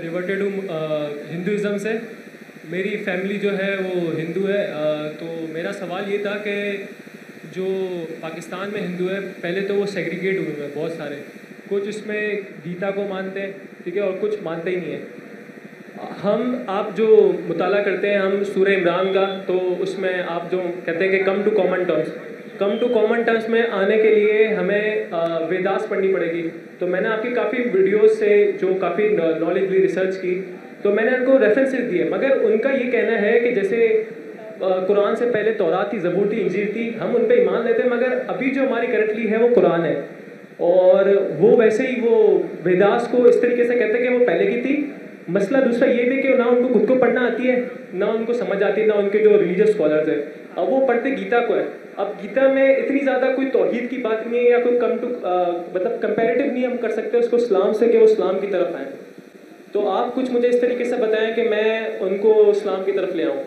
Reverted हूँ Hinduism से। मेरी फैमिली जो है वो हिंदू है। तो मेरा सवाल ये था कि जो पाकिस्तान में हिंदू है, पहले तो वो सेग्रीगेट हुए हैं बहुत सारे। कुछ इसमें गीता को मानते हैं, ठीक है, और कुछ मानते ही नहीं है। आप जो मुताला करते हैं हम सूरह इमरान का, तो उसमें आप जो कहते हैं कि कम टू कॉमन टर्म्स में आने के लिए हमें वेदास पढ़नी पड़ेगी। तो मैंने आपकी काफ़ी वीडियोस से जो काफ़ी नॉलेजली रिसर्च की, तो मैंने उनको रेफरेंसेस दिए, मगर उनका ये कहना है कि जैसे कुरान से पहले तौरात थी, ज़बूर थी, इंजील थी, हम उन पे ईमान लेते हैं, मगर अभी जो हमारी करंटली है वो कुरान है। और वो वैसे ही वो वेदास को इस तरीके से कहते हैं कि वो पहले की थी। मसला दूसरा ये भी कि ना उनको खुद को पढ़ना आती है, ना उनको समझ आती है, ना उनके जो रिलीजियस स्कॉलर्स है। अब वो पढ़ते गीता को है। अब गीता में इतनी ज़्यादा कोई तौहीद की बात नहीं है, या कोई मतलब कंपैरेटिव नहीं हम कर सकते उसको इस्लाम से कि वो इस्लाम की तरफ आए। तो आप कुछ मुझे इस तरीके से बताएं कि मैं उनको इस्लाम की तरफ ले आऊँ।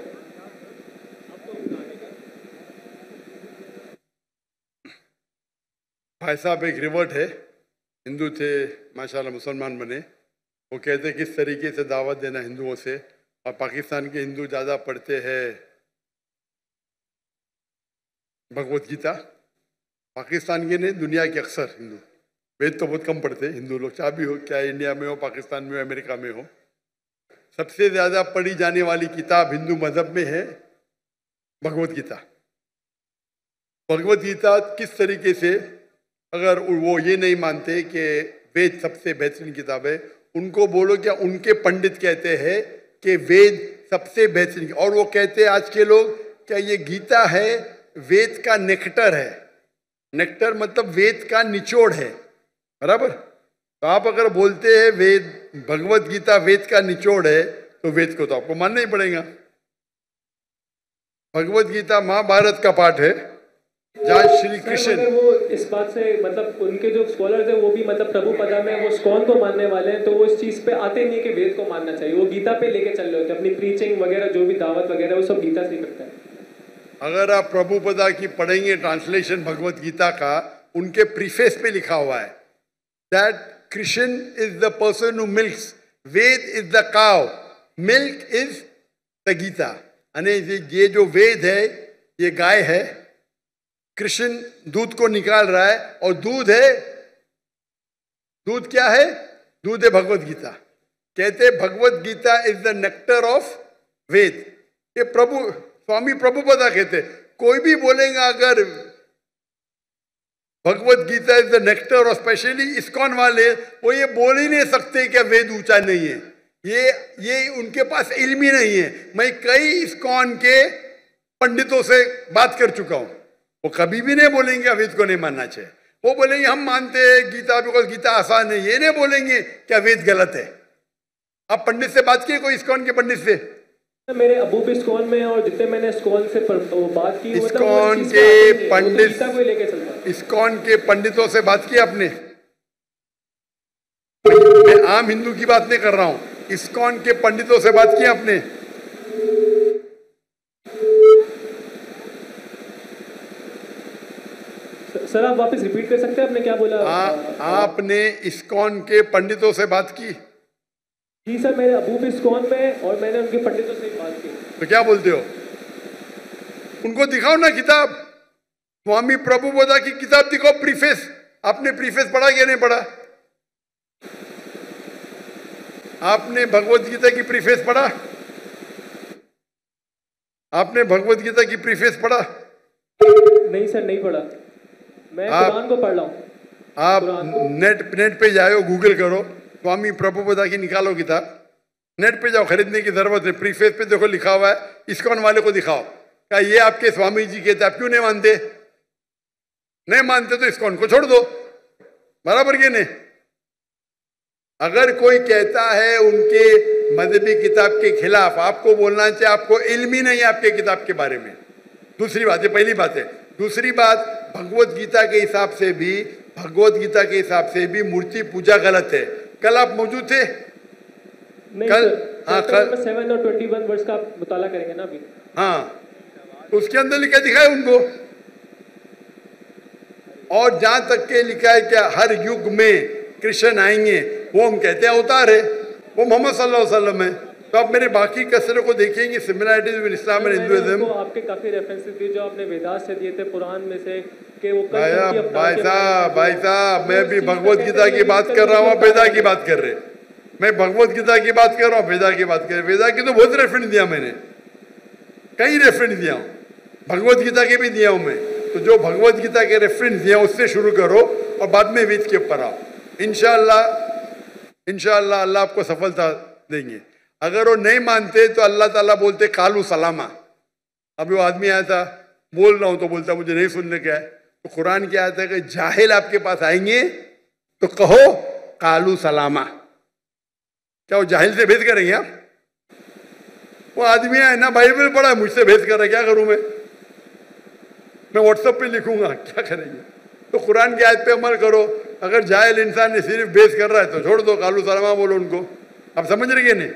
भाई साहब एक रिवर्ट है, हिंदू थे, माशाल्लाह मुसलमान बने। वो कहते किस तरीके से दावत देना हिंदुओं से, और पाकिस्तान के हिंदू ज़्यादा पढ़ते हैं भगवत गीता। पाकिस्तान के नहीं, दुनिया के अक्सर हिंदू वेद तो बहुत कम पढ़ते हैं हिंदू लोग, चाहे भी हो, क्या इंडिया में हो, पाकिस्तान में हो, अमेरिका में हो। सबसे ज़्यादा पढ़ी जाने वाली किताब हिंदू मजहब में है भगवत गीता। भगवत गीता किस तरीके से, अगर वो ये नहीं मानते कि वेद सबसे बेहतरीन किताब है, उनको बोलो क्या उनके पंडित कहते हैं कि वेद सबसे बेहतरीन, और वो कहते हैं आज के लोग क्या ये गीता है वेद का नेक्टर है। नेक्टर मतलब वेद का निचोड़ है, बराबर। तो आप अगर बोलते हैं वेद भगवत गीता वेद का निचोड़ है, तो वेद को तो आपको मानना ही पड़ेगा। भगवत गीता महाभारत का पाठ है, जहाँ श्री कृष्ण, वो इस बात से मतलब उनके जो स्कॉलर्स हैं वो भी मतलब प्रभुपदा में वो स्कॉन को मानने वाले हैं, तो वो इस चीज़ पे आते नहीं है कि वेद को मानना चाहिए। वो गीता पे लेके चल रहे होते हैं, अपनी प्रीचिंग वगैरह जो भी दावत वगैरह वो सब गीता से ही करते हैं। अगर आप प्रभुपदा की पढ़ेंगे ट्रांसलेशन भगवत गीता का, उनके प्रीफेस पे लिखा हुआ है that Krishna is the person who milks, Veda is the cow, milk is the Gita. यानी ये जो वेद है ये गाय है, कृष्ण दूध को निकाल रहा है, और दूध है, दूध क्या है? दूध है भगवत गीता। कहते Bhagavad Gita is the nectar of Veda. ये प्रभु स्वामी प्रभुपदा कहते, कोई भी बोलेगा अगर Bhagavad Gita is the nectar, और स्पेशली इस्कॉन वाले वो ये बोल ही नहीं सकते कि वेद ऊंचा नहीं है। ये उनके पास इल्म ही नहीं है। मैं कई इस्कॉन के पंडितों से बात कर चुका हूं, वो कभी भी नहीं बोलेंगे वेद को नहीं मानना चाहिए। वो बोलेंगे हम मानते हैं गीता, बिकॉज गीता आसान है। ये नहीं बोलेंगे क्या वेद गलत है। आप पंडित से बात किए, कोई इस्कॉन के पंडित से? मेरे अबू भी इस्कॉन में, और जितने मैंने इस्कॉन से बात की, इस्कॉन के पंडित, इस्कॉन के पंडितों से बात की आपने? मैं आम हिंदू की बात नहीं कर रहा हूं, इस्कॉन के पंडितों से बात की आपने? सर आप वापस रिपीट कर सकते हैं, आपने क्या बोला? आपने इस्कॉन के पंडितों से बात की? जी सर, मेरे अबू भी इस्कॉन में, और मैंने उनके पंडितों से बात की। तो क्या बोलते हो? उनको दिखाओ ना किताब, स्वामी प्रभुपदा की किताब दिखाओ, प्रीफेस। आपने प्रीफेस पढ़ा क्या नहीं पढ़ा? आपने भगवत गीता की प्रीफेस पढ़ा? आपने भगवत गीता की प्रीफेस पढ़ा? नहीं सर, नहीं पढ़ा। मैं कुरान को पढ़ रहा हूँ। आप नेट पे जाओ, गूगल करो, स्वामी प्रभुपदा की निकालो किताब, नेट पे जाओ, खरीदने की जरूरत है। प्रीफेस पे देखो लिखा हुआ है, इस्कॉन वाले को दिखाओ, क्या ये आपके स्वामी जी कहते, आप क्यों नहीं मानते? नहीं मानते तो इस्कॉन को छोड़ दो, बराबर के नहीं? अगर कोई कहता है उनके मजहबी किताब के खिलाफ, आपको बोलना चाहिए आपको इल्म ही नहीं है आपके किताब के बारे में। दूसरी बात है, पहली बात है। दूसरी बात, भगवत गीता के हिसाब से भी, भगवत गीता के हिसाब से भी मूर्ति पूजा गलत है। कल आप मौजूद थे? नहीं कल सर, हाँ कल 7 और 21 वर्ष का आप मुताला करेंगे ना अभी। हाँ, उसके अंदर लिखा दिखाए उनको। और जहां तक के लिखा है क्या हर युग में कृष्ण आएंगे, वो हम कहते हैं अवतार है। वो मोहम्मद सल्लल्लाहु अलैहि वसल्लम है। तो आप मेरे बाकी कसरों को देखेंगे, similarities with Islam and Hinduism. आपके काफी रेफरेंसेस दिए जो आपने वेदास से दिए थे, कुरान में से, कि वो भाई साहब मैं भी भगवत गीता की बात कर रहा हूँ, वेदा की बात कर रहे। मैं भगवत गीता की बात कर रहा हूँ, वेदा की बात कर रहे। वेदा की तो बहुत रेफरेंस दिया मैंने, कई रेफरेंस दिया हूँ, भगवत गीता के भी दिया हूँ मैं। तो जो भगवत गीता के रेफरेंस दिया उससे शुरू करो और बाद में वेद के ऊपर आओ। इंशाअल्लाह अल्लाह आपको सफलता देंगे। अगर वो नहीं मानते तो अल्लाह ताला बोलते कालू सलामा। अभी वो आदमी आया था, बोल रहा हूं तो बोलता मुझे नहीं सुनने क्या है। तो कुरान क्या आता है कि जाहिल आपके पास आएंगे तो कहो कालू सलामा। क्या वो जाहिल से भेद करेंगे आप? वो आदमी है ना, बाइबल पढ़ा है, मुझसे भेद कर रहा है, क्या करूं मैं व्हाट्सएप पे लिखूंगा, क्या करेंगे? तो कुरान की आयत पे अमल करो। अगर जाहिल इंसान ने सिर्फ बेस कर रहा है तो छोड़ दो, कालू सलामा बोलो उनको। आप समझ रहे हैं नहीं?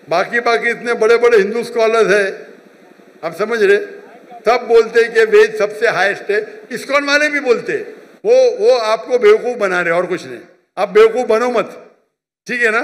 बाकी इतने बड़े बड़े हिंदू स्कॉलर्स है, आप समझ रहे, सब बोलते कि वेद सबसे हाईएस्ट है। इस्कॉन वाले भी बोलते, वो आपको बेवकूफ बना रहे और कुछ नहीं। आप बेवकूफ बनो मत, ठीक है ना?